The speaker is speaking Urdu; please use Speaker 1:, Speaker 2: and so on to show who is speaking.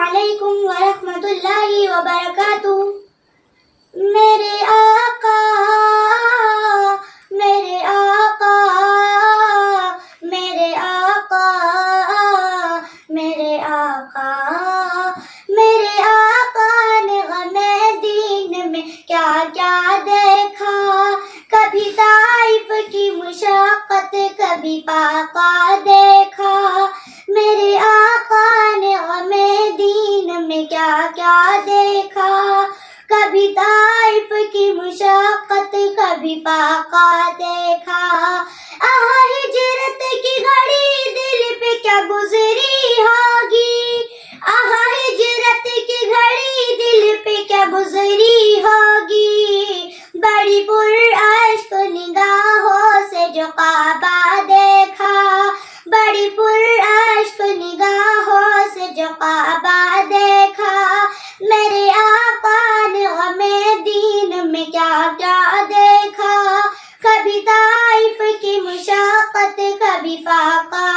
Speaker 1: علیکم ورحمۃ اللہ وبرکاتہ. میرے آقا میرے آقا میرے آقا میرے آقا میرے آقا نے غم دین میں کیا کیا دیکھا. کبھی طائف کی مشقت کبھی پاقا دیکھا. میرے آقا نے غم دین میں کیا کیا دیکھا. کبھی طائف کی مشقت کبھی پاقا دیکھا. ہجرت کی گھڑی دل پہ کیا گزری ہوگی. ہجرت کی گھڑی دل پہ کیا گزری ہوگی. بڑی پراشک نگاہوں سے جو کعبہ دیکھا. بڑی پراشک نگاہوں سے جو کعبہ دیکھا. میرے آقا نے غم دین میں کیا کیا دیکھا. کبھی طائف کی مشقت کبھی فاقہ